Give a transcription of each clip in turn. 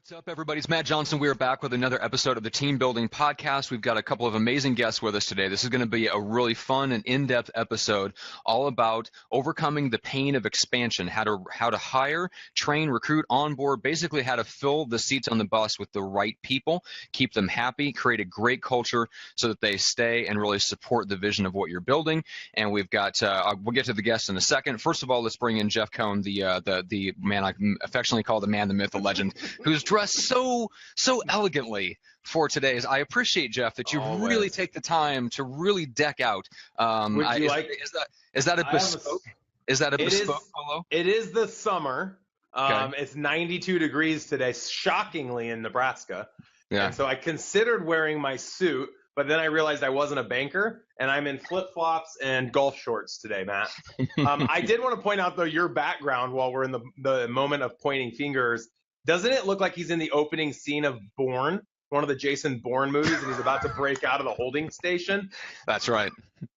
What's up, everybody? It's Matt Johnson. We are back with another episode of the Team Building Podcast. We've got a couple of amazing guests with us today. This is going to be a really fun and in-depth episode all about overcoming the pain of expansion, how to hire, train, recruit, onboard, basically how to fill the seats on the bus with the right people, keep them happy, create a great culture so that they stay and really support the vision of what you're building. And we've got, we'll get to the guests in a second. First of all, let's bring in Jeff Cohn, the man I affectionately call the man, the myth, the legend, who's dressed so elegantly for today's. I appreciate, Jeff, that you really take the time to really deck out. Is that a bespoke? Is that a bespoke polo? It is the summer. Okay. It's 92 degrees today, shockingly, in Nebraska. Yeah. And so I considered wearing my suit, but then I realized I wasn't a banker, and I'm in flip-flops and golf shorts today, Matt. I did want to point out, though, your background while we're in the moment of pointing fingers. Doesn't it look like he's in the opening scene of Bourne, one of the Jason Bourne movies, and he's about to break out of the holding station? That's right.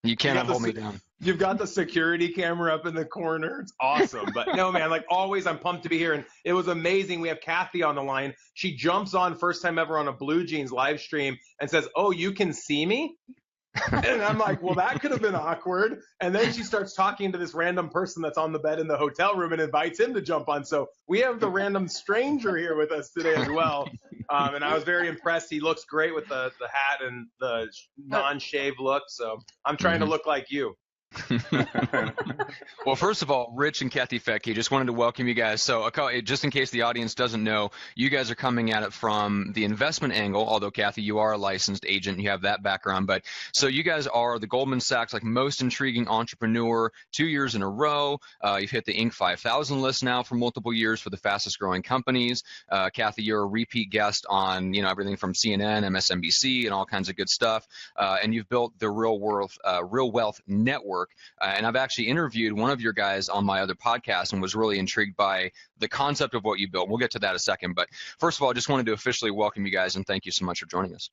You cannot hold me down. You've got the security camera up in the corner. It's awesome. But no, man, like always, I'm pumped to be here. And it was amazing. We have Kathy on the line. She jumps on first time ever on a Blue Jeans live stream and says, "Oh, you can see me?" And I'm like, well, that could have been awkward. And then she starts talking to this random person that's on the bed in the hotel room and invites him to jump on. So we have the random stranger here with us today as well. And I was very impressed. He looks great with the hat and the non-shave look. So I'm trying to look like you. Well, first of all, Rich and Kathy Fettke, just wanted to welcome you guys. So just in case the audience doesn't know, you guys are coming at it from the investment angle, although Kathy, you are a licensed agent, you have that background. But so you guys are the Goldman Sachs, like, most intriguing entrepreneur 2 years in a row. You've hit the Inc. 5000 list now for multiple years for the fastest growing companies. Kathy, you're a repeat guest on, everything from CNN, MSNBC, and all kinds of good stuff. And you've built the Real Wealth Network. And I've actually interviewed one of your guys on my other podcast and was really intrigued by the concept of what you built. We'll get to that in a second. But first of all, I just wanted to officially welcome you guys and thank you so much for joining us.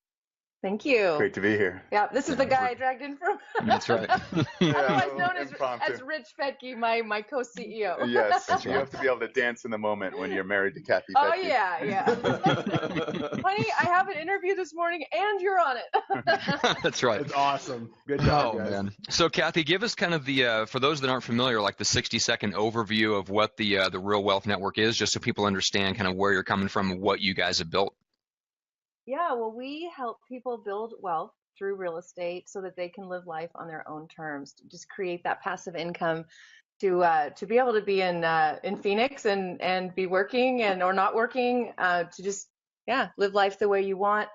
Thank you. Great to be here. Yeah, this is the guy I dragged in from. That's right. Otherwise known as Rich Fettke, my co-CEO. Yes, you have to be able to dance in the moment when you're married to Kathy Fettke. Oh, yeah. Honey, I have an interview this morning, and you're on it. That's right. It's awesome. Good job, guys. Man. So, Kathy, give us kind of the, for those that aren't familiar, like the 60-second overview of what the Real Wealth Network is, just so people understand kind of where you're coming from and what you guys have built. Yeah, well, we help people build wealth through real estate so that they can live life on their own terms, to just create that passive income to be able to be in Phoenix and be working or not working, to just, live life the way you want.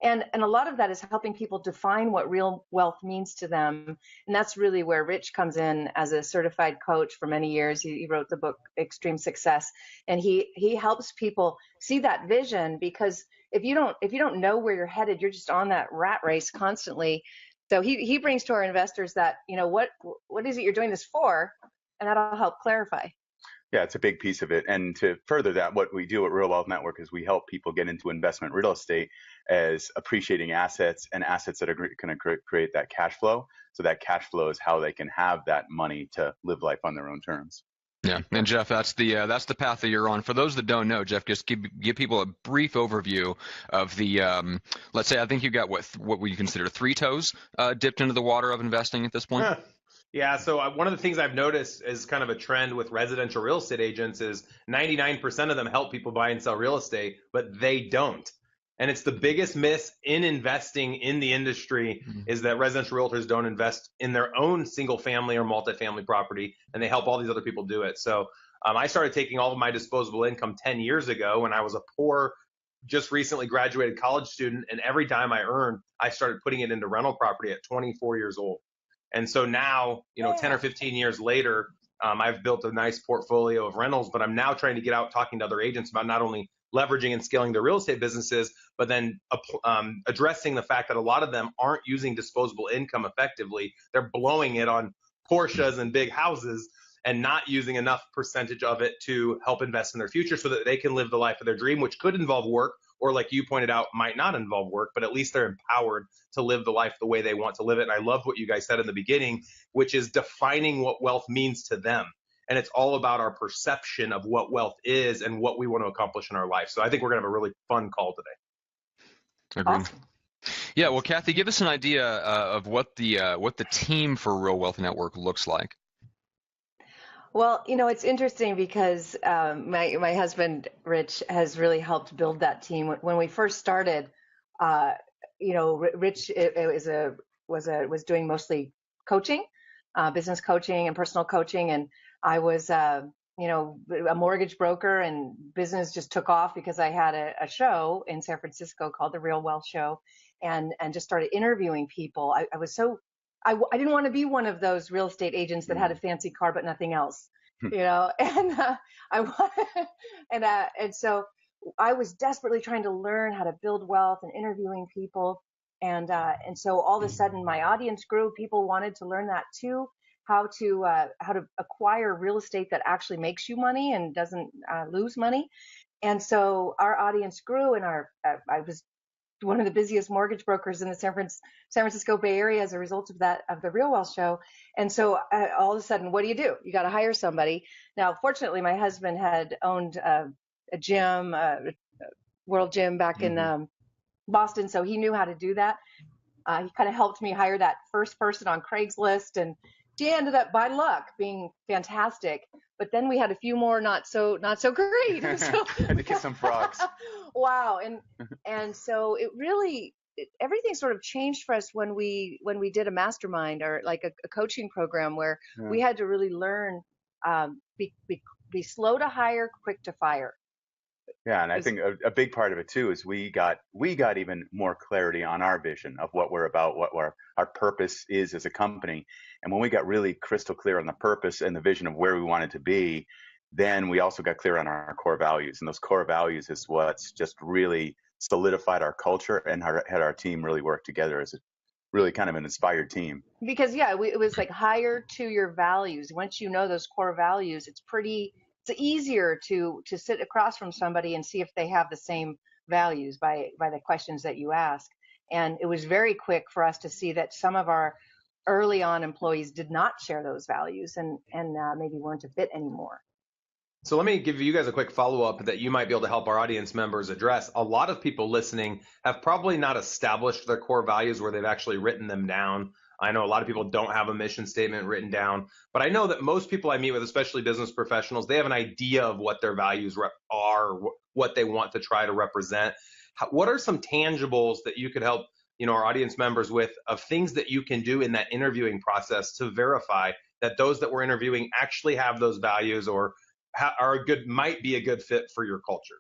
And a lot of that is helping people define what real wealth means to them. And that's really where Rich comes in as a certified coach for many years. He wrote the book Extreme Success, and he helps people see that vision, because if you don't know where you're headed, you're just on that rat race constantly. So he brings to our investors that, what is it you're doing this for? And that'll help clarify. Yeah, it's a big piece of it. And to further that, what we do at Real Wealth Network is we help people get into investment real estate as appreciating assets and assets that are going to create that cash flow. So that cash flow is how they can have that money to live life on their own terms. Yeah, and Jeff, that's the path that you're on. For those that don't know, Jeff, just give people a brief overview of the, let's say, I think you got what we consider 3 toes dipped into the water of investing at this point. Yeah, so one of the things I've noticed is kind of a trend with residential real estate agents is 99% of them help people buy and sell real estate, but they don't. And it's the biggest miss in investing in the industry is that residential realtors don't invest in their own single family or multifamily property, and they help all these other people do it. So I started taking all of my disposable income 10 years ago when I was a poor, just recently graduated college student, and every dime I earned, I started putting it into rental property at 24 years old. And so now, 10 or 15 years later, I've built a nice portfolio of rentals, but I'm now trying to get out talking to other agents about not only leveraging and scaling their real estate businesses, but then addressing the fact that a lot of them aren't using disposable income effectively. They're blowing it on Porsches and big houses and not using enough percentage of it to help invest in their future so that they can live the life of their dream, which could involve work, or like you pointed out, might not involve work, but at least they're empowered to live the life the way they want to live it. And I love what you guys said in the beginning, which is defining what wealth means to them. and it's all about our perception of what wealth is and what we want to accomplish in our life. So I think we're going to have a really fun call today. Agreed. Awesome. Yeah, well, Kathy, give us an idea of what the team for Real Wealth Network looks like. Well, it's interesting because my husband Rich has really helped build that team. When we first started, Rich was doing mostly coaching, business coaching and personal coaching, and I was a mortgage broker, and business just took off because I had a show in San Francisco called the Real Wealth Show, and just started interviewing people. I didn't want to be one of those real estate agents that had a fancy car but nothing else, and and so I was desperately trying to learn how to build wealth and interviewing people, and so all of a sudden my audience grew. People wanted to learn that too, how to acquire real estate that actually makes you money and doesn't lose money, and so our audience grew, and I was one of the busiest mortgage brokers in the San Francisco Bay Area as a result of that, of the Real Wealth Show. And so all of a sudden, what do? You got to hire somebody. Now, fortunately, my husband had owned a gym, World Gym back in Boston, so he knew how to do that. He kind of helped me hire that first person on Craigslist, and she ended up, by luck, being fantastic. But then we had a few more not so great. So, had to kiss some frogs. Wow, and so everything sort of changed for us when we did a mastermind, or like a coaching program where we had to really learn be slow to hire, quick to fire. Yeah, and I think a big part of it too is we got even more clarity on our vision of what we're about, what our purpose is as a company. And when we got really crystal clear on the purpose and the vision of where we wanted to be, then we also got clear on our core values. And those core values is what's just really solidified our culture and had our team really work together as a really kind of an inspired team. Because it was like hire to your values. Once you know those core values, it's easier to sit across from somebody and see if they have the same values by the questions that you ask. And it was very quick for us to see that some of our early on employees did not share those values and maybe weren't a fit anymore. So let me give you guys a quick follow-up that you might be able to help our audience members address. A lot of people listening have probably not established their core values where they've actually written them down. I know a lot of people don't have a mission statement written down, but I know that most people I meet with, especially business professionals, they have an idea of what their values are, what they want to try to represent. What are some tangibles that you could help our audience members with, of things that you can do in that interviewing process to verify that those that we're interviewing actually have those values, or might be a good fit for your culture?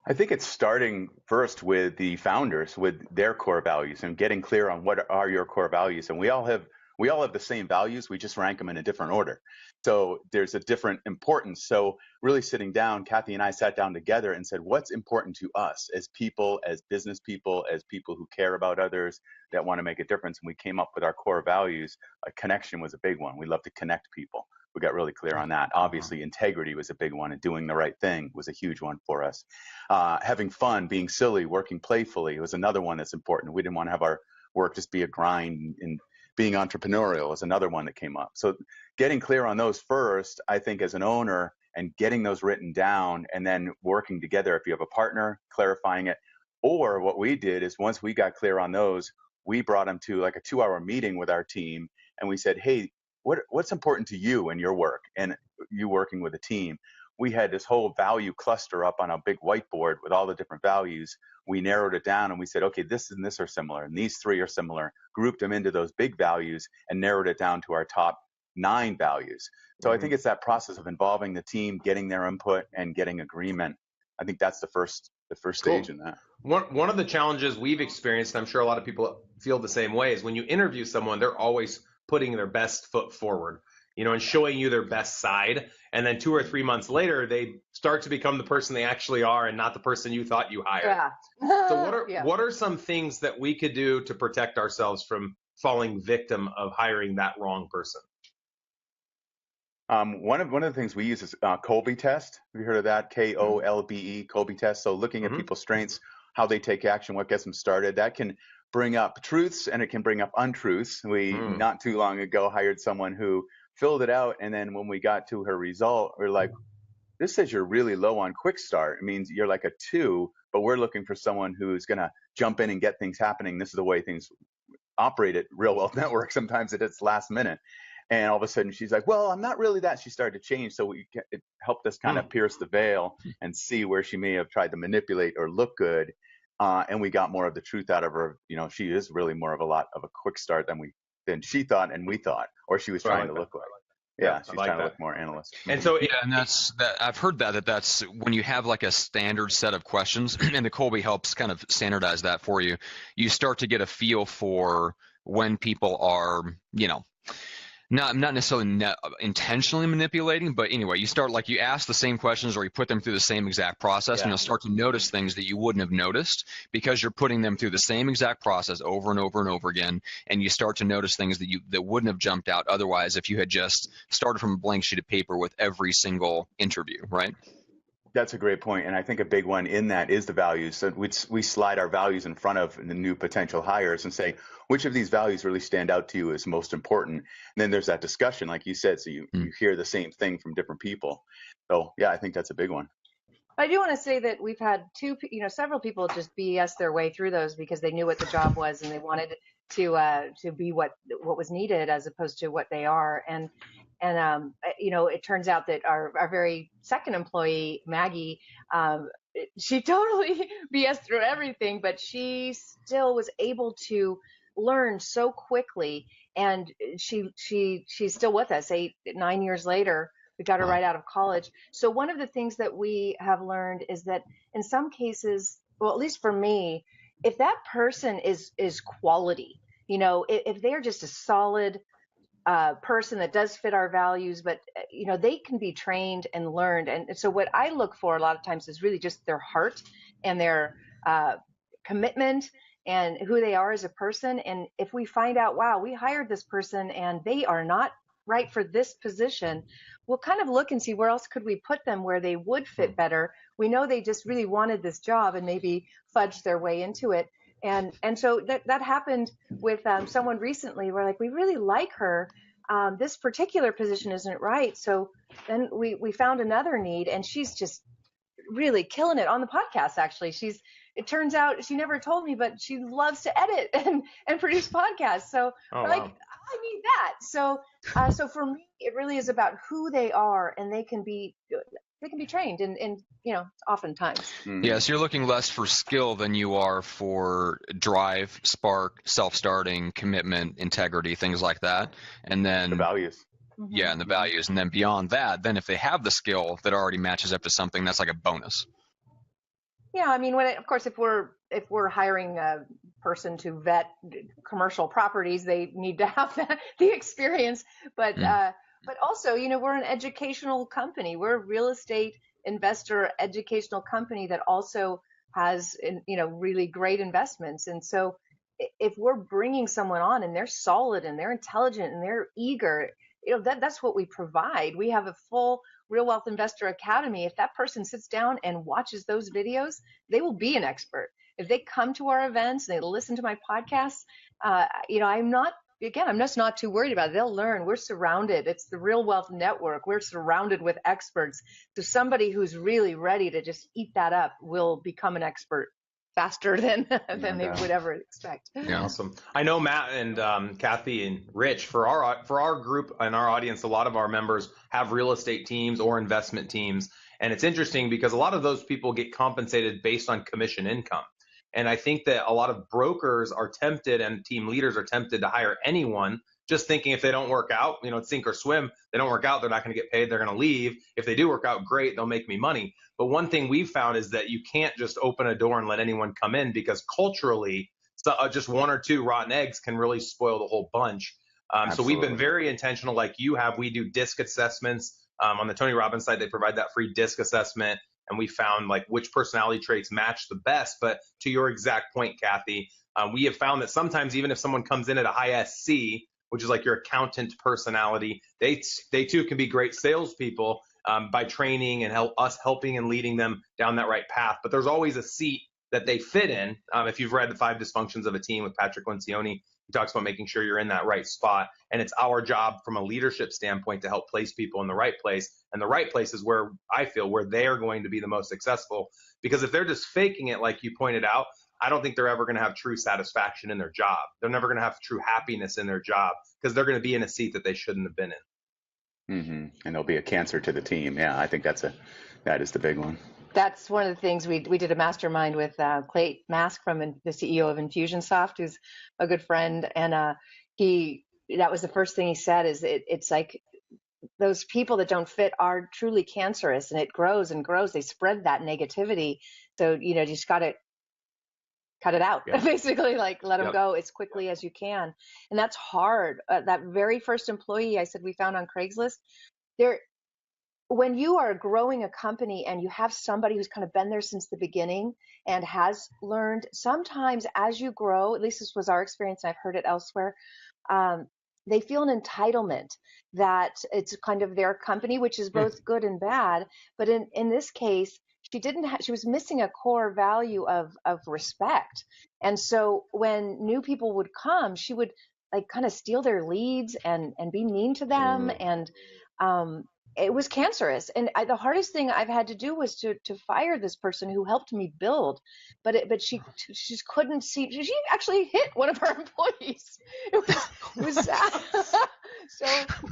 I think it's starting first with the founders, with their core values, and getting clear on what are your core values. And we all have the same values. We just rank them in a different order. So there's a different importance. So really sitting down, Kathy and I sat down together and said, what's important to us as people, as business people, as people who care about others, that want to make a difference? And we came up with our core values. Connection was a big one. We love to connect people. We got really clear on that. Obviously, integrity was a big one, and doing the right thing was a huge one for us. Having fun, being silly, working playfully was another one that's important. We didn't want to have our work just be a grind, and being entrepreneurial is another one that came up. So getting clear on those first, I think, as an owner, and getting those written down, and then working together if you have a partner, clarifying it. Or what we did is, once we got clear on those, we brought them to like a 2-hour meeting with our team, and we said, hey, what's important to you in your work and you working with a team? We had this whole value cluster up on a big whiteboard with all the different values. We narrowed it down and we said, okay, this and this are similar, and these 3 are similar, grouped them into those big values and narrowed it down to our top 9 values. So I think it's that process of involving the team, getting their input, and getting agreement. I think that's the first stage in that. One of the challenges we've experienced, I'm sure a lot of people feel the same way, is when you interview someone, they're always putting their best foot forward, and showing you their best side. And then 2 or 3 months later, they start to become the person they actually are and not the person you thought you hired. Yeah. So what are some things that we could do to protect ourselves from falling victim of hiring that wrong person? One of the things we use is Kolbe test. Have you heard of that? KOLBE, Kolbe test. So looking at people's strengths, how they take action, what gets them started. That can bring up truths and it can bring up untruths. We not too long ago hired someone who filled it out. And then when we got to her result, we're like, this says you're really low on quick start. It means you're like a 2, but we're looking for someone who's going to jump in and get things happening. This is the way things operate at Real Wealth Network. Sometimes it's last minute. And all of a sudden she's like, well, I'm not really that. She started to change. So it helped us kind of pierce the veil and see where she may have tried to manipulate or look good. And we got more of the truth out of her. She is really more of a quick start than she thought and we thought, or she was trying to look like. Yeah, she's trying to look more analyst. And so, yeah, and that's that. I've heard that's when you have like a standard set of questions, and the Colby helps kind of standardize that for you. You start to get a feel for when people are, not necessarily intentionally manipulating, but anyway, you ask the same questions or you put them through the same exact process, and you'll start to notice things that you wouldn't have noticed because you're putting them through the same exact process over and over and over again, and you start to notice things that wouldn't have jumped out otherwise if you had just started from a blank sheet of paper with every single interview, right? That's a great point. And I think a big one in that is the values. So we slide our values in front of the new potential hires and say, which of these values really stand out to you as most important? And then there's that discussion, like you said, so you hear the same thing from different people. So yeah, I think that's a big one. I do want to say that we've had several people just BS their way through those because they knew what the job was and they wanted to be what was needed as opposed to what they are. And it turns out that our very second employee, Maggie, she totally BS through everything, but she still was able to learn so quickly. And she's still with us 9 years later. We got her right out of college. So one of the things that we have learned is that in some cases, well, at least for me, if that person is quality, if they're just a solid person that does fit our values, but they can be trained and learned. And so what I look for a lot of times is really just their heart and their commitment and who they are as a person. And if we find out, wow, we hired this person and they are not right for this position, we'll kind of look and see where else could we put them where they would fit better. We know they just really wanted this job and maybe fudged their way into it. And so that happened with someone recently. We're like, we really like her. This particular position isn't right. So then we found another need, and she's just really killing it on the podcast. Actually, it turns out she never told me, but she loves to edit and produce podcasts. So we're like, I need that. So for me, it really is about who they are, and they can be trained and oftentimes. Yeah, so you're looking less for skill than you are for drive, spark, self-starting, commitment, integrity, things like that. And then the values. Yeah, and the values. And then beyond that, then if they have the skill that already matches up to something, that's like a bonus. Yeah, I mean, of course, if we're hiring a person to vet commercial properties, they need to have the experience. But also, we're an educational company. We're a real estate investor educational company that also has, really great investments. And so if we're bringing someone on and they're solid and they're intelligent and they're eager, that's what we provide. We have a full Real Wealth Investor Academy. If that person sits down and watches those videos, they will be an expert. If they come to our events and they listen to my podcasts, I'm just not too worried about it. They'll learn. We're surrounded. It's the Real Wealth Network. We're surrounded with experts. So somebody who's really ready to just eat that up will become an expert faster than they would ever expect. Yeah, awesome. I know Matt and Kathy and Rich, for our group and our audience, a lot of our members have real estate teams or investment teams. And it's interesting because a lot of those people get compensated based on commission income. And I think that a lot of brokers are tempted and team leaders are tempted to hire anyone, just thinking if they don't work out, it's sink or swim. They don't work out, they're not going to get paid. They're going to leave. If they do work out, great, they'll make me money. But one thing we've found is that you can't just open a door and let anyone come in, because culturally, just one or two rotten eggs can really spoil the whole bunch. So we've been very intentional, like you have. We do disc assessments. On the Tony Robbins site, they provide that free disc assessment. And we found like which personality traits match the best. But to your exact point, Kathy, we have found that sometimes even if someone comes in at a high SC, which is like your accountant personality, they too can be great salespeople by training and us helping and leading them down that right path. But there's always a seat that they fit in. If you've read The 5 Dysfunctions of a Team with Patrick Lencioni, He talks about making sure you're in that right spot. And it's our job from a leadership standpoint to help place people in the right place. And the right place is where I feel where they are going to be the most successful. Because if they're just faking it, like you pointed out, I don't think they're ever going to have true satisfaction in their job. They're never going to have true happiness in their job because they're going to be in a seat that they shouldn't have been in. Mm-hmm. And they'll be a cancer to the team. Yeah, I think that is the big one. That's one of the things we did a mastermind with Clay Mask from the CEO of Infusionsoft, who's a good friend, and that was the first thing he said is it's like those people that don't fit are truly cancerous, and it grows and grows. They spread that negativity, so you just got to cut it out, basically, like let them go as quickly as you can, and that's hard. That very first employee I said we found on Craigslist, when you are growing a company and you have somebody who's kind of been there since the beginning and has learned, sometimes as you grow, at least this was our experience, and I've heard it elsewhere, they feel an entitlement that it's kind of their company, which is both good and bad. But in this case, she was missing a core value of respect. And so when new people would come, she would like kind of steal their leads and be mean to them. And it was cancerous. And the hardest thing I've had to do was to fire this person who helped me build, but she just couldn't see. She actually hit one of our employees. It was sad. So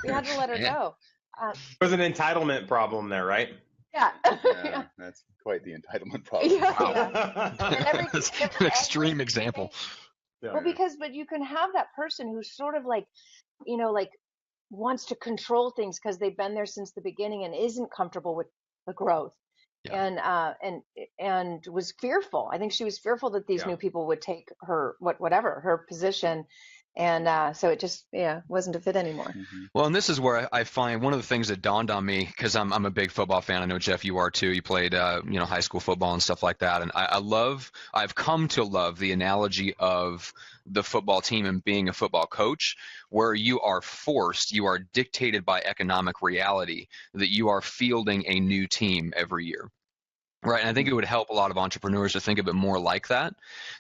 we had to let her go. There was an entitlement problem there, right? Yeah. Yeah. That's quite the entitlement problem. Yeah. Wow. That's an extreme example. Well, but you can have that person who's sort of like, like wants to control things because they've been there since the beginning and isn't comfortable with the growth. Yeah. And was fearful. I think she was fearful that these new people would take her her position. And so it just wasn't a fit anymore. Mm-hmm. Well, and this is where I find one of the things that dawned on me, because I'm a big football fan. I know, Jeff, you are too. You played high school football and stuff like that. And I've come to love the analogy of the football team and being a football coach, where you are dictated by economic reality that you are fielding a new team every year. Right. And I think it would help a lot of entrepreneurs to think of it more like that,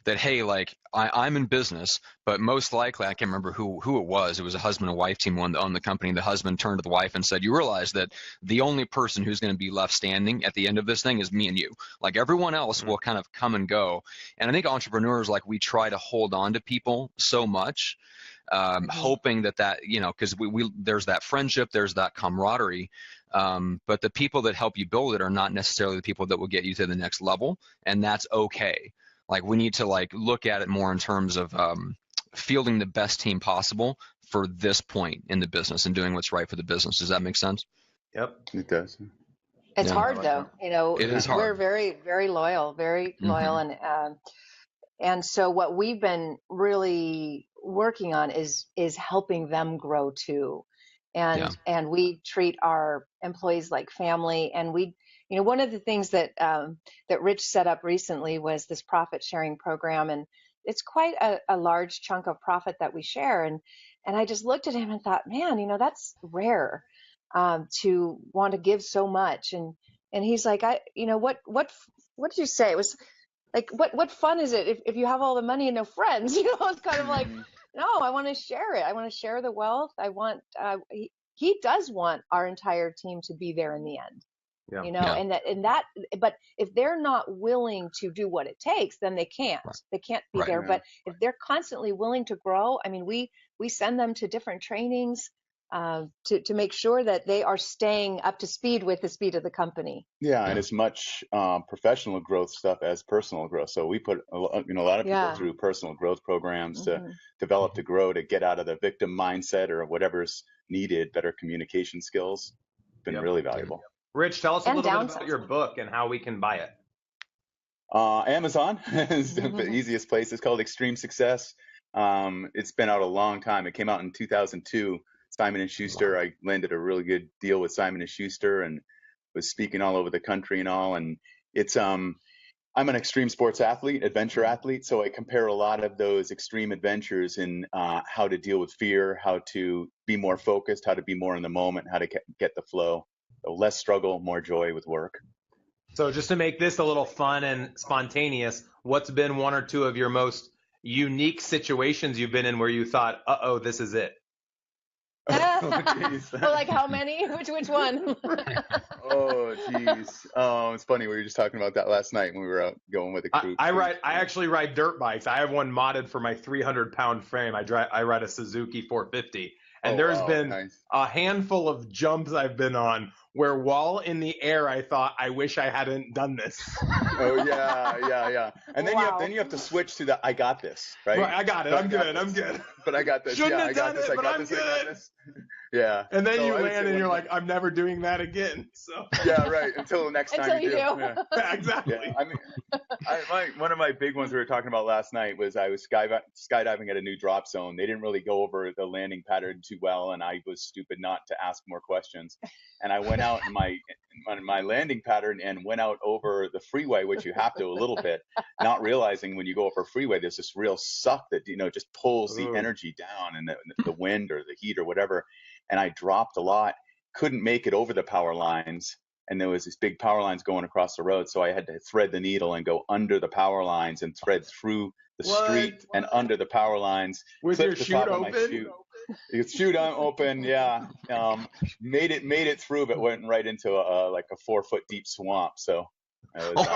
hey, like I'm in business, but most likely, I can't remember who it was. It was a husband and wife team that owned the company. The husband turned to the wife and said, you realize that the only person who's going to be left standing at the end of this thing is me and you. Like everyone else will kind of come and go. And I think entrepreneurs, like we try to hold on to people so much, hoping that because there's that friendship, there's that camaraderie. But the people that help you build it are not necessarily the people that will get you to the next level, and that's okay. Like we need to look at it more in terms of fielding the best team possible for this point in the business and doing what's right for the business. Does that make sense? Yep, it does. It's hard though. It is hard. We're very, very loyal, and so what we've been really working on is helping them grow too. And we treat our employees like family. And one of the things that Rich set up recently was this profit sharing program, and it's quite a large chunk of profit that we share. And I just looked at him and thought, man, that's rare to want to give so much. And he's like, what did you say? It was like, what fun is it if you have all the money and no friends? It's kind of like. No, I want to share it. I want to share the wealth. I want, he does want our entire team to be there in the end, but if they're not willing to do what it takes, then they can't be there. But if they're constantly willing to grow, I mean, we send them to different trainings, to make sure that they are staying up to speed with the speed of the company. Yeah, and as much professional growth stuff as personal growth. So we put a lot of people through personal growth programs to develop, to grow, to get out of the victim mindset or whatever's needed. Better communication skills. Been really valuable. Rich, tell us a little bit about your book and how we can buy it. Amazon is the easiest place. It's called Extreme Success. It's been out a long time. It came out in 2002. Simon & Schuster. I landed a really good deal with Simon & Schuster and was speaking all over the country and all. And it's I'm an extreme sports athlete, adventure athlete. So I compare a lot of those extreme adventures in how to deal with fear, how to be more focused, how to be more in the moment, how to get the flow. So less struggle, more joy with work. So just to make this a little fun and spontaneous, what's been one or two of your most unique situations you've been in where you thought, uh-oh, this is it? Well, like how many? Which one? Oh, geez. It's funny. We were just talking about that last night when we were out going with a group. I actually ride dirt bikes. I have one modded for my 300-pound frame. I ride a Suzuki 450. And there's been a handful of jumps I've been on where while in the air, I thought, I wish I hadn't done this. Oh, yeah. And then you have to switch to the I got this, right? I got it. I'm good. But I got this. Shouldn't yeah, have done it, but I'm good. Yeah. And then you land and you're like, I'm never doing that again. So yeah, right. Until the next time you do. Yeah. Exactly. Yeah. I mean, one of my big ones we were talking about last night was I was skydiving at a new drop zone. They didn't really go over the landing pattern too well, and I was stupid not to ask more questions. And I went out in my landing pattern and went out over the freeway, which you have to a little bit, not realizing when you go over a freeway, there's this real suck that just pulls the energy down, and the wind or the heat or whatever. And I dropped a lot, couldn't make it over the power lines. And there was these big power lines going across the road. So I had to thread the needle and go under the power lines and thread through the street and under the power lines. With your chute open? Chute open, yeah. Made it through, but went right into like a 4-foot deep swamp. So it was,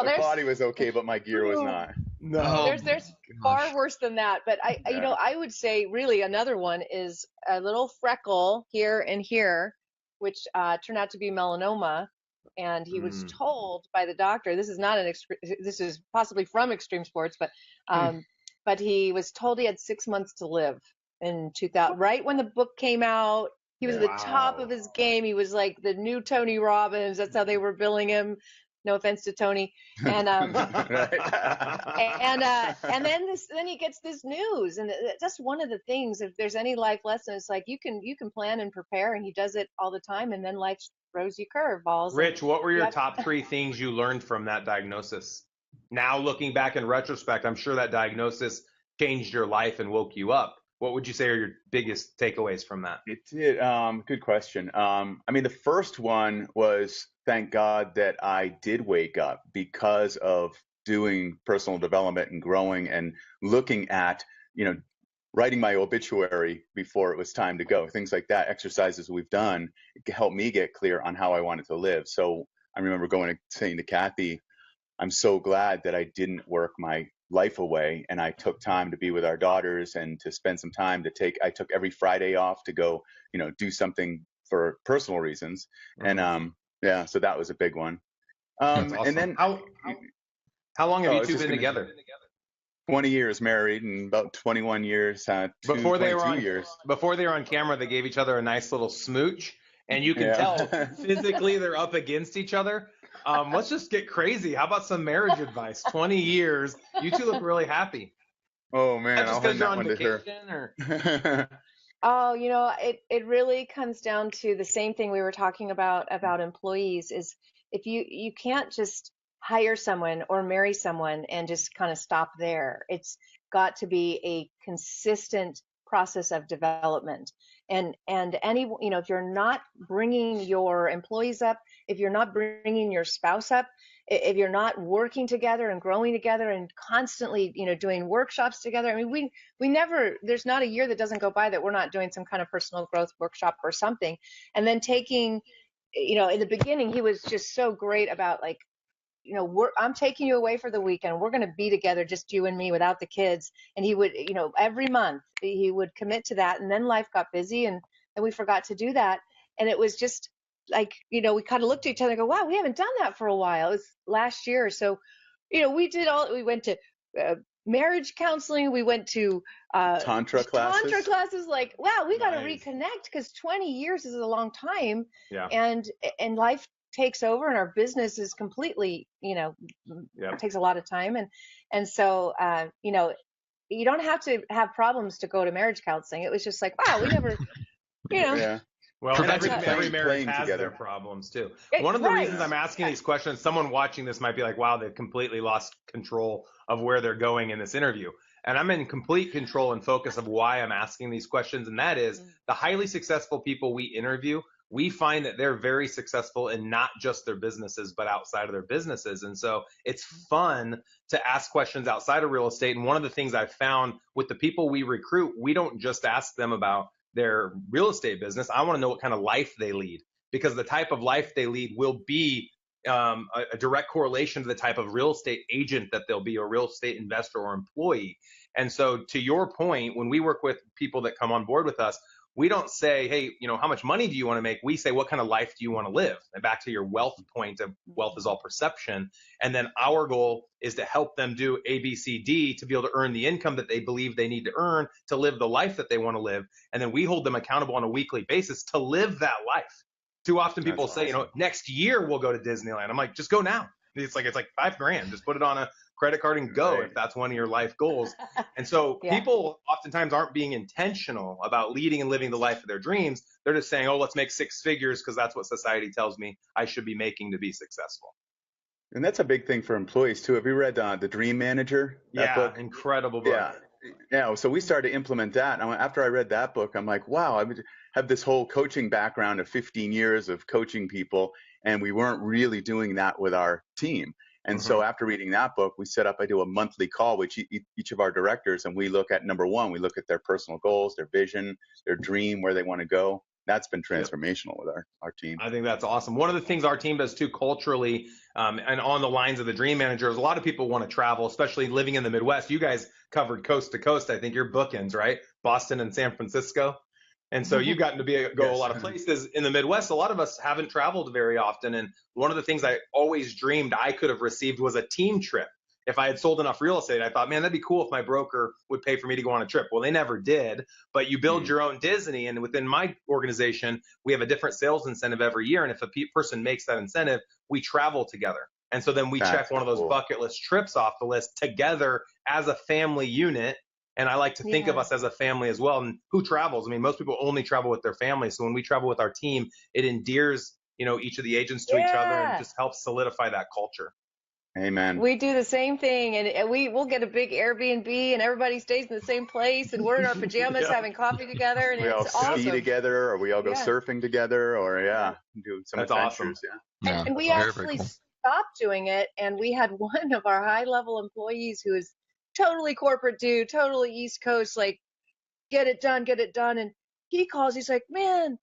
my body was okay, but my gear was not. No, there's far worse than that. But I would say really another one is a little freckle here and here, which turned out to be melanoma. And he was told by the doctor, this is possibly from extreme sports, but he was told he had 6 months to live in 2000, right when the book came out. He was at the top of his game. He was like the new Tony Robbins. That's how they were billing him. No offense to Tony. And and then he gets this news, and that's one of the things. If there's any life lesson, it's like you can plan and prepare, and he does it all the time. And then life throws you curveballs. Rich, what were your top 3 things you learned from that diagnosis? Now looking back in retrospect, I'm sure that diagnosis changed your life and woke you up. What would you say are your biggest takeaways from that? It did. Good question. I mean, the first one was, thank God that I did wake up because of doing personal development and growing and looking at, writing my obituary before it was time to go. Things like that, exercises we've done, helped me get clear on how I wanted to live. So I remember saying to Kathy, I'm so glad that I didn't work my life away, and I took time to be with our daughters and to spend some time I took every Friday off to go, do something for personal reasons. And so that was a big one. That's awesome. And then how long have you two been together? 20 years married and about 21 years, before they were on years. camera, they gave each other a nice little smooch, and you can tell physically they're up against each other. Let's just get crazy. How about some marriage advice? 20 years. You two look really happy. Oh, man. Just because you're on vacation or... Oh, it really comes down to the same thing we were talking about employees is if you can't just hire someone or marry someone and just kind of stop there. It's got to be a consistent process of development. And if you're not bringing your employees up, if you're not bringing your spouse up, if you're not working together and growing together and constantly, doing workshops together. I mean, we never, there's not a year that doesn't go by that we're not doing some kind of personal growth workshop or something. And then taking, in the beginning, he was just so great about like, I'm taking you away for the weekend. We're going to be together, just you and me without the kids. And he would, every month he would commit to that. And then life got busy and we forgot to do that. And it was just like, we kind of looked at each other and go, wow, we haven't done that for a while. It was last year. So, we went to marriage counseling. We went to Tantra classes. Like, wow, we got to reconnect because 20 years is a long time. Yeah. And life takes over and our business is completely, it takes a lot of time. And so, you don't have to have problems to go to marriage counseling. It was just like, wow, we never, Yeah. Well, every marriage has their problems too. One of the reasons I'm asking these questions, someone watching this might be like, wow, they've completely lost control of where they're going in this interview. And I'm in complete control and focus of why I'm asking these questions. And that is the highly successful people we interview, we find that they're very successful in not just their businesses, but outside of their businesses. And so it's fun to ask questions outside of real estate. And one of the things I've found with the people we recruit, we don't just ask them about their real estate business. I want to know what kind of life they lead, because the type of life they lead will be a direct correlation to the type of real estate agent that they'll be, or real estate investor or employee. And so to your point, when we work with people that come on board with us, we don't say, hey, how much money do you want to make? We say, what kind of life do you want to live? And back to your wealth point of wealth is all perception. And then our goal is to help them do A, B, C, D to be able to earn the income that they believe they need to earn to live the life that they want to live. And then we hold them accountable on a weekly basis to live that life. Too often people say, next year we'll go to Disneyland. I'm like, just go now. It's like $5,000. Just put it on a credit card and go if that's one of your life goals. And so people oftentimes aren't being intentional about leading and living the life of their dreams. They're just saying, let's make six figures because that's what society tells me I should be making to be successful. And that's a big thing for employees too. Have you read The Dream Manager? That book? Incredible book. Yeah. So we started to implement that. And after I read that book, I'm like, wow, I have this whole coaching background of 15 years of coaching people, and we weren't really doing that with our team. And so after reading that book, I do a monthly call with each of our directors, and we look at, number one, we look at their personal goals, their vision, their dream, where they want to go. That's been transformational with our team. I think that's awesome. One of the things our team does too culturally, and on the lines of the Dream Manager, is a lot of people want to travel, especially living in the Midwest. You guys covered coast to coast. I think you're bookends, right? Boston and San Francisco. And so you've gotten to go a lot of places in the Midwest. A lot of us haven't traveled very often. And one of the things I always dreamed I could have received was a team trip. If I had sold enough real estate, I thought, man, that'd be cool if my broker would pay for me to go on a trip. Well, they never did. But you build your own Disney. And within my organization, we have a different sales incentive every year. And if a person makes that incentive, we travel together. And so then we check one of those bucket list trips off the list together as a family unit. And I like to think of us as a family as well. And who travels? I mean, most people only travel with their family. So when we travel with our team, it endears, each of the agents to each other, and just helps solidify that culture. Amen. We do the same thing, and we'll get a big Airbnb, and everybody stays in the same place, and we're in our pajamas having coffee together, and we it's all awesome. ski together, or we all go surfing together, or do some adventures. Awesome. And we actually stopped doing it, and we had one of our high-level employees who is totally corporate dude, totally East Coast, like get it done. And he calls, he's like, man,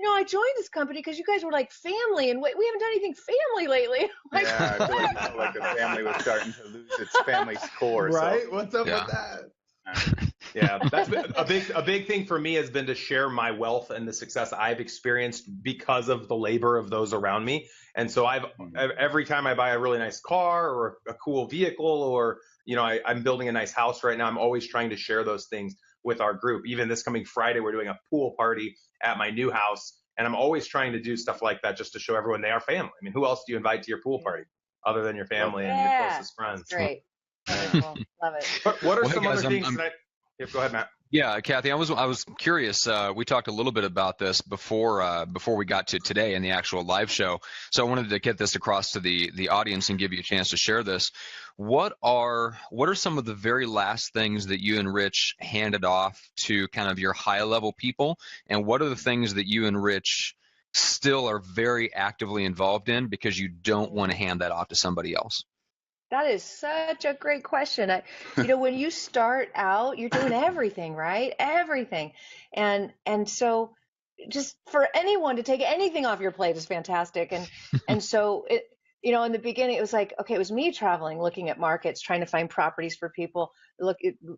I joined this company because you guys were like family, and we haven't done anything family lately. Like, I feel like the family was starting to lose its family's core. Right? So. What's up with that? Yeah, that's been a big thing for me has been to share my wealth and the success I've experienced because of the labor of those around me. And so every time I buy a really nice car or a cool vehicle, or I'm building a nice house right now, I'm always trying to share those things with our group. Even this coming Friday, we're doing a pool party at my new house, and I'm always trying to do stuff like that just to show everyone they are family. I mean, who else do you invite to your pool party other than your family and your closest friends? Great. Wonderful. Love it. What are some other things that go ahead, Matt. Yeah, Kathy, I was curious. We talked a little bit about this before we got to today in the actual live show. So I wanted to get this across to the audience and give you a chance to share this. What are some of the very last things that you and Rich handed off to kind of your high level people, and what are the things that you and Rich still are very actively involved in because you don't want to hand that off to somebody else? That is such a great question. When you start out, you're doing everything, right? Everything. And so just for anyone to take anything off your plate is fantastic. And so in the beginning, it was like, okay, it was me traveling, looking at markets, trying to find properties for people,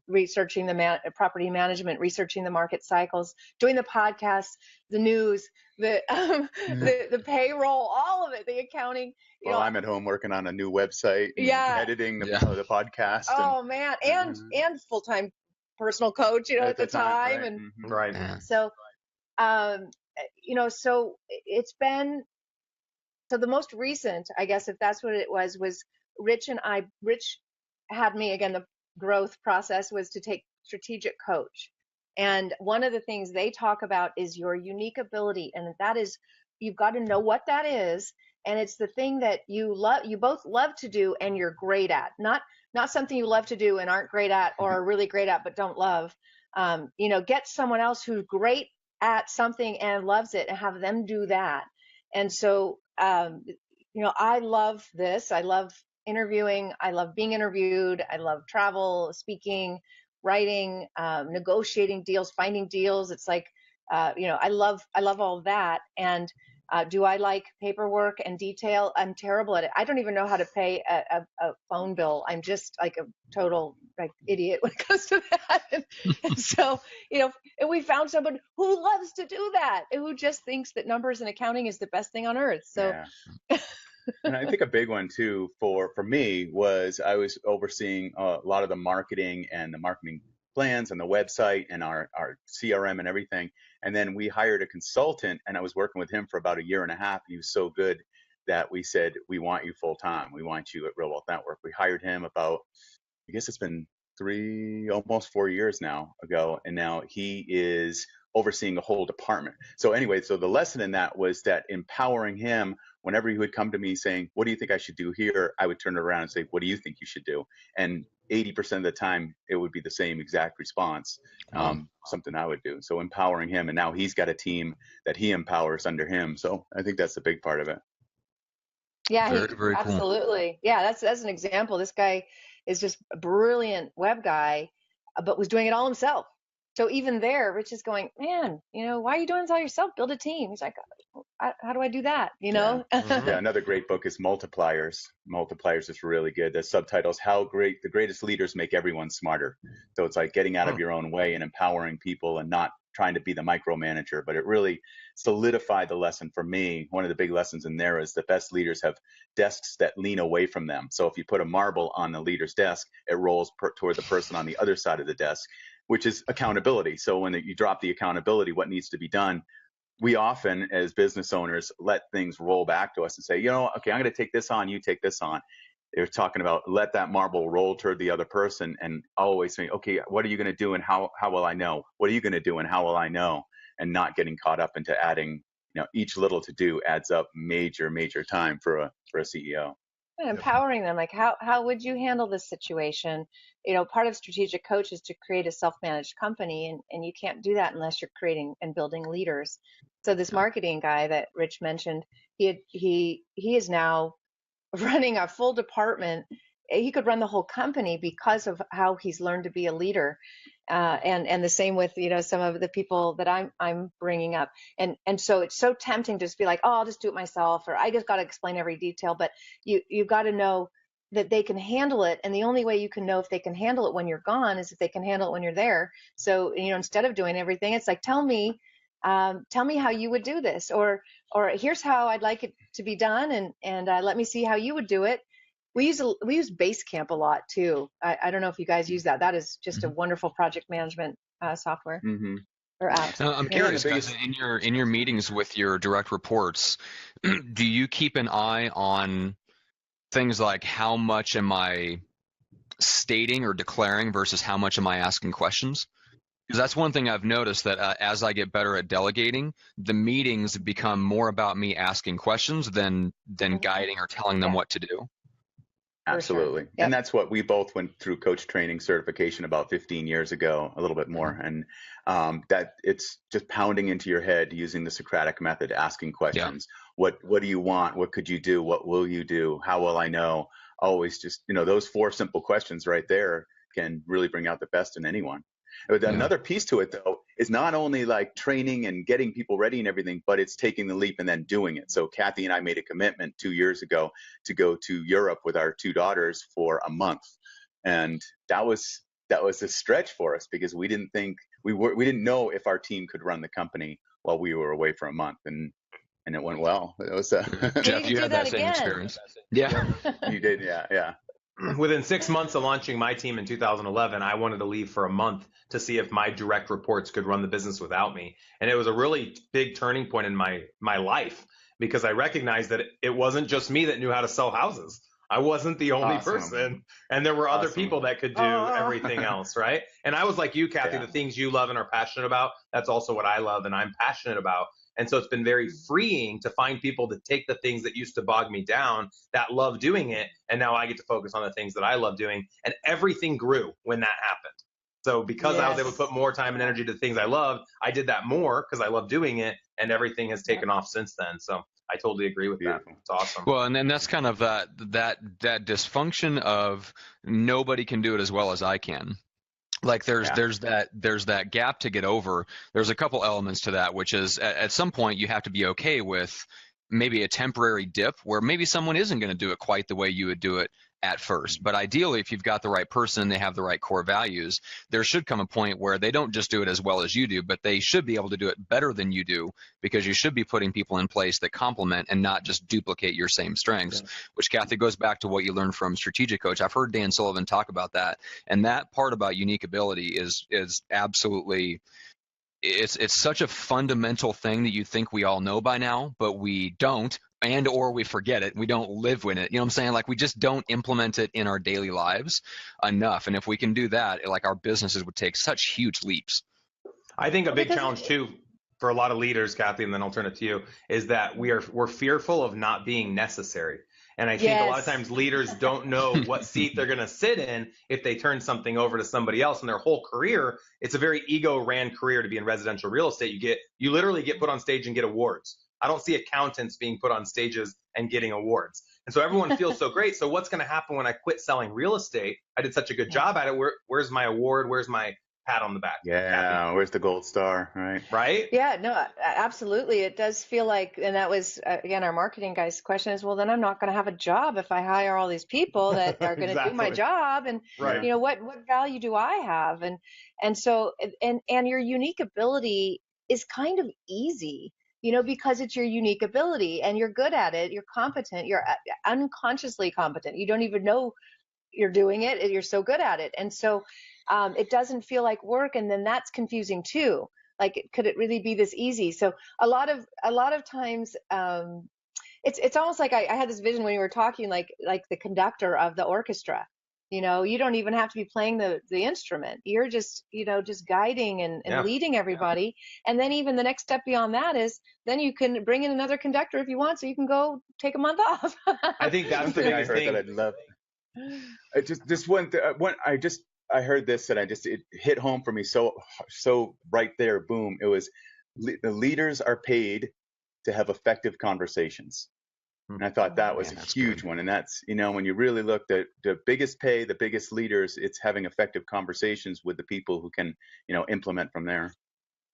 researching the property management, researching the market cycles, doing the podcasts, the news, the payroll, all of it, the accounting. Well, I'm at home working on a new website, editing the podcast. Oh man, and full-time personal coach, at the time, right. and right. So, so it's been. So the most recent, I guess, if that's what it was Rich had me, again, the growth process was to take strategic coach. And one of the things they talk about is your unique ability. And that is, you've got to know what that is. And it's the thing that you both love to do and you're great at, not something you love to do and aren't great at, or are really great at, but don't love. Get someone else who's great at something and loves it, and have them do that. And so, I love this. I love interviewing. I love being interviewed. I love travel, speaking, writing, negotiating deals, finding deals. It's like, I love all of that. And do I like paperwork and detail? I'm terrible at it. I don't even know how to pay a phone bill. I'm just like a total idiot when it comes to that. And so, and we found someone who loves to do that, who just thinks that numbers and accounting is the best thing on earth. So. Yeah. And I think a big one too for me was I was overseeing a lot of the marketing and the marketing plans and the website and our CRM and everything. And then we hired a consultant, and I was working with him for about a year and a half. He was so good that we said, we want you full time. We want you at Real Wealth Network. We hired him about, I guess it's been almost 4 years now ago. And now he is overseeing a whole department. So anyway, so the lesson in that was that empowering him, whenever he would come to me saying, what do you think I should do here? I would turn it around and say, what do you think you should do? And 80% of the time, it would be the same exact response, something I would do. So empowering him, and now he's got a team that he empowers under him. So I think that's a big part of it. Yeah, Very, very cool. absolutely. Yeah, that's an example. This guy is just a brilliant web guy, but was doing it all himself. So even there, Rich is going, man, why are you doing this all yourself? Build a team. He's like, how do I do that? Yeah. Yeah, another great book is Multipliers. Multipliers is really good. The subtitle's the greatest leaders make everyone smarter. So it's like getting out of your own way and empowering people and not trying to be the micromanager. But it really solidified the lesson for me. One of the big lessons in there is the best leaders have desks that lean away from them. So if you put a marble on the leader's desk, it rolls toward the person on the other side of the desk, which is accountability. So when you drop the accountability, what needs to be done, we often, as business owners, let things roll back to us and say, okay, I'm going to take this on, you take this on. They're talking about let that marble roll toward the other person, and always saying, okay, what are you going to do and how will I know? What are you going to do and how will I know? And not getting caught up into adding, each little to do adds up major time for a CEO. And empowering them, like how would you handle this situation? Part of strategic coach is to create a self-managed company, and you can't do that unless you're creating and building leaders. So this marketing guy that Rich mentioned, he is now running a full department. He could run the whole company because of how he's learned to be a leader. And the same with some of the people that I'm bringing up, and so it's so tempting to just be like, oh, I'll just do it myself, or I just got to explain every detail. But you've got to know that they can handle it, and the only way you can know if they can handle it when you're gone is if they can handle it when you're there. So instead of doing everything, it's like, tell me how you would do this, or here's how I'd like it to be done, and let me see how you would do it. We use Basecamp a lot too. I don't know if you guys use that. That is just a wonderful project management software or app. I'm curious, guys, in your meetings with your direct reports, do you keep an eye on things like how much am I stating or declaring versus how much am I asking questions? Because that's one thing I've noticed, that as I get better at delegating, the meetings become more about me asking questions than guiding or telling them what to do. Absolutely. Sure. Yep. And that's what we both went through coach training certification about 15 years ago, a little bit more. And that it's just pounding into your head using the Socratic method, asking questions. Yeah. What do you want? What could you do? What will you do? How will I know? Always just, those 4 simple questions right there can really bring out the best in anyone. But another piece to it, though, is not only like training and getting people ready and everything, but it's taking the leap and then doing it. So Kathy and I made a commitment 2 years ago to go to Europe with our 2 daughters for a month. And that was a stretch for us because we didn't think we didn't know if our team could run the company while we were away for a month. And it went well. It was Jeff, you had that same experience. Yeah. You did. Yeah. Within 6 months of launching my team in 2011, I wanted to leave for a month to see if my direct reports could run the business without me. And it was a really big turning point in my life because I recognized that it wasn't just me that knew how to sell houses. I wasn't the only person. And there were other people that could do everything else, right? And I was like you, Kathy, the things you love and are passionate about, that's also what I love and I'm passionate about. And so it's been very freeing to find people to take the things that used to bog me down that love doing it. And now I get to focus on the things that I love doing. And everything grew when that happened. So because I was able to Yes. put more time and energy to the things I love, I did that more because I love doing it, and everything has taken off since then. So I totally agree with that. Beautiful. It's awesome. Well, and then that's kind of that dysfunction of nobody can do it as well as I can. Like Yeah. there's that gap to get over. There's a couple elements to that, which is at some point you have to be okay with maybe a temporary dip where maybe someone isn't going to do it quite the way you would do it at first. But ideally, if you've got the right person and they have the right core values, there should come a point where they don't just do it as well as you do, but they should be able to do it better than you do, because you should be putting people in place that complement and not just duplicate your same strengths, which, Kathy, goes back to what you learned from Strategic Coach. I've heard Dan Sullivan talk about that. And that part about unique ability is absolutely, it's such a fundamental thing that you think we all know by now, but we don't, and or we forget it. We don't live with it. You know what I'm saying? Like, we just don't implement it in our daily lives enough. And if we can do that, like, our businesses would take such huge leaps. I think a big challenge too for a lot of leaders, Kathy, and then I'll turn it to you, is that we're fearful of not being necessary. And I think a lot of times leaders don't know what seat they're going to sit in if they turn something over to somebody else in their whole career. It's a very ego-ran career to be in residential real estate. You literally get put on stage and get awards. I don't see accountants being put on stages and getting awards. And so everyone feels so great. So what's going to happen when I quit selling real estate? I did such a good job at it. Where's my award? Where's my pat on the back? Yeah, Kathy? where's the gold star, right? Right? Yeah, no, absolutely. It does feel like, and that was, again, our marketing guy's question is, well, then I'm not going to have a job if I hire all these people that are going to do my job. And, Right. you know, what value do I have? And so, and your unique ability is kind of easy, you know, because it's your unique ability and you're good at it. You're competent. You're unconsciously competent. You don't even know you're doing it. You're so good at it. And so, it doesn't feel like work, and then that's confusing too. Like, could it really be this easy? So a lot of times, it's almost like I had this vision when you were talking, like the conductor of the orchestra. You know, you don't even have to be playing the instrument. You're just, you know, just guiding and leading everybody. And then even the next step beyond that is then you can bring in another conductor if you want, so you can go take a month off. I think that's the Something I biggest heard thing. that I'd love. I heard this and it hit home for me so right there. Boom! It was the leaders are paid to have effective conversations. And I thought that was a huge one. And that's, you know, when you really look at the biggest pay, the biggest leaders, it's having effective conversations with the people who can, you know, implement from there.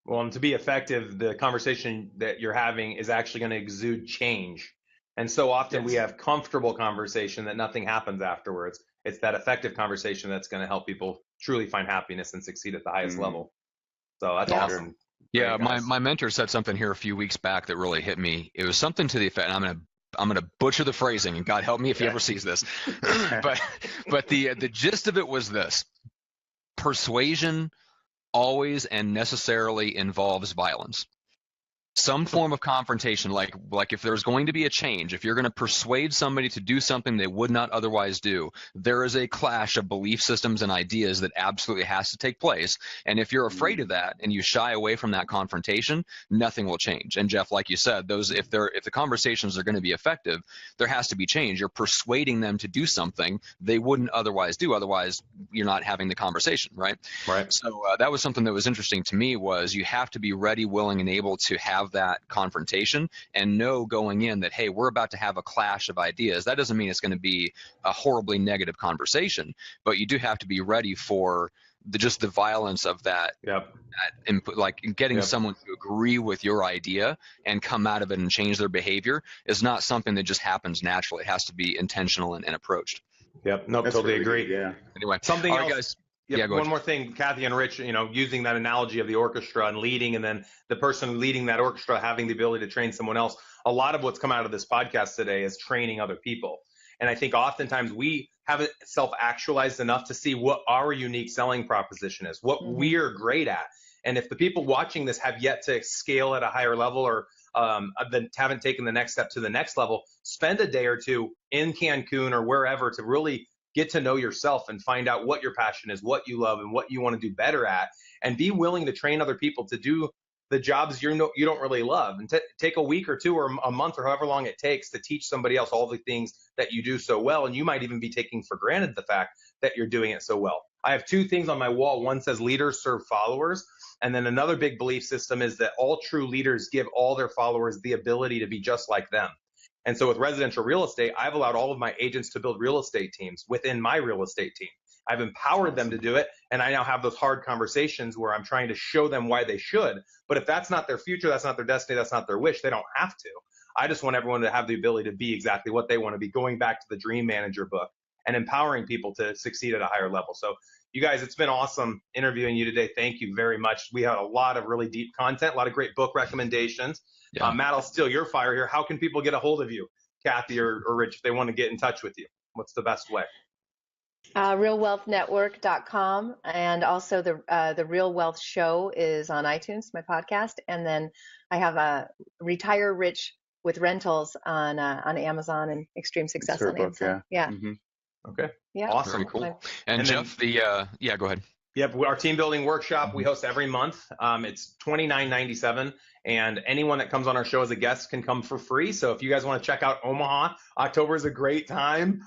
Well, and to be effective, the conversation that you're having is actually going to exude change. And so often we have comfortable conversation that nothing happens afterwards. It's that effective conversation that's going to help people truly find happiness and succeed at the highest level. So that's awesome. Yeah, Great, my mentor said something here a few weeks back that really hit me. It was something to the effect, and I'm gonna butcher the phrasing, and God help me if he ever sees this. but the gist of it was this: persuasion always and necessarily involves violence. Some form of confrontation, like if there's going to be a change, if you're going to persuade somebody to do something they would not otherwise do, there is a clash of belief systems and ideas that absolutely has to take place. And if you're afraid of that and you shy away from that confrontation, nothing will change. And Jeff, like you said, if the conversations are going to be effective, there has to be change. You're persuading them to do something they wouldn't otherwise do. Otherwise, you're not having the conversation, right? Right. So that was something that was interesting to me, was you have to be ready, willing, and able to have that confrontation and know going in that, hey, we're about to have a clash of ideas. That doesn't mean it's going to be a horribly negative conversation, but you do have to be ready for just the violence of that, that input, like getting someone to agree with your idea and come out of it and change their behavior is not something that just happens naturally. It has to be intentional and approached. Yep. Nope. That's totally agree. Yeah. Anyway, something else. Guys. One more thing, Kathy and Rich, you know, using that analogy of the orchestra and leading, and then the person leading that orchestra having the ability to train someone else. A lot of what's come out of this podcast today is training other people. And I think oftentimes we haven't self-actualized enough to see what our unique selling proposition is, what we're great at. And if the people watching this have yet to scale at a higher level, or haven't taken the next step to the next level, spend a day or two in Cancun or wherever to really get to know yourself and find out what your passion is, what you love, and what you want to do better at, and be willing to train other people to do the jobs you don't really love, and take a week or two or a month or however long it takes to teach somebody else all the things that you do so well. And you might even be taking for granted the fact that you're doing it so well. I have two things on my wall. One says leaders serve followers. And then another big belief system is that all true leaders give all their followers the ability to be just like them. And so with residential real estate, I've allowed all of my agents to build real estate teams within my real estate team. I've empowered them to do it. And I now have those hard conversations where I'm trying to show them why they should. But if that's not their future, that's not their destiny, that's not their wish, they don't have to. I just want everyone to have the ability to be exactly what they want to be, going back to the Dream Manager book and empowering people to succeed at a higher level. So you guys, it's been awesome interviewing you today. Thank you very much. We had a lot of really deep content, a lot of great book recommendations. Yeah. Matt, I'll steal your fire here. How can people get a hold of you, Kathy or Rich, if they want to get in touch with you? What's the best way? realwealthnetwork.com, and also the Real Wealth Show is on iTunes, my podcast, and then I have a Retire Rich with Rentals on Amazon and Extreme Success on Amazon. Yeah. Mm-hmm. Okay. Yeah. Awesome. Very cool. And Jeff, yeah, go ahead. Yep, our team building workshop we host every month. It's $29.97, and anyone that comes on our show as a guest can come for free. So if you guys want to check out Omaha, October is a great time.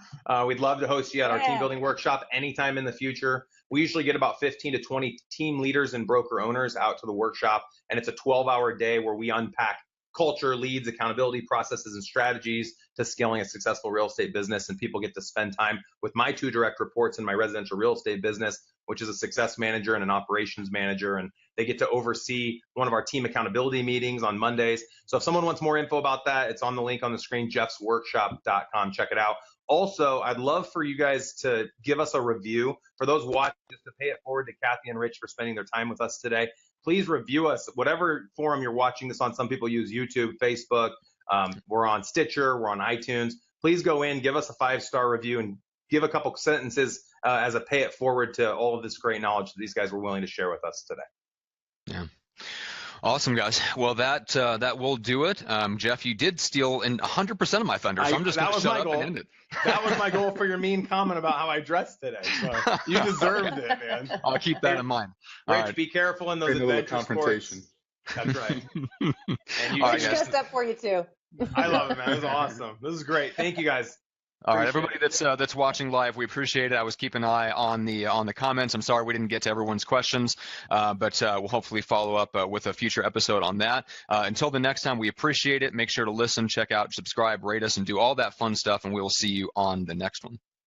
We'd love to host you at our team building workshop anytime in the future. We usually get about 15 to 20 team leaders and broker owners out to the workshop, and it's a 12-hour day where we unpack culture, leads, accountability, processes, and strategies to scaling a successful real estate business. And people get to spend time with my two direct reports in my residential real estate business, which is a success manager and an operations manager. And they get to oversee one of our team accountability meetings on Mondays. So if someone wants more info about that, it's on the link on the screen, jeffsworkshop.com. Check it out. Also, I'd love for you guys to give us a review. For those watching, just to pay it forward to Kathy and Rich for spending their time with us today. Please review us, whatever forum you're watching this on. Some people use YouTube, Facebook. We're on Stitcher. We're on iTunes. Please go in, give us a 5-star review, and give a couple sentences as a pay it forward to all of this great knowledge that these guys were willing to share with us today. Yeah. Awesome, guys. Well, that will do it. Jeff, you did steal 100% of my thunder, so I'm just going to shut up and end it. That was my goal for your mean comment about how I dressed today. So you deserved it, man. I'll keep that in mind. Rich, be careful in those adventure confrontation. Sports. That's right. And you dressed up for you too. I love it, man. This is awesome. This is great. Thank you, guys. All right, everybody that's watching live, we appreciate it. I was keeping an eye on the comments. I'm sorry we didn't get to everyone's questions, but we'll hopefully follow up with a future episode on that. Until the next time, we appreciate it. Make sure to listen, check out, subscribe, rate us, and do all that fun stuff, and we will see you on the next one.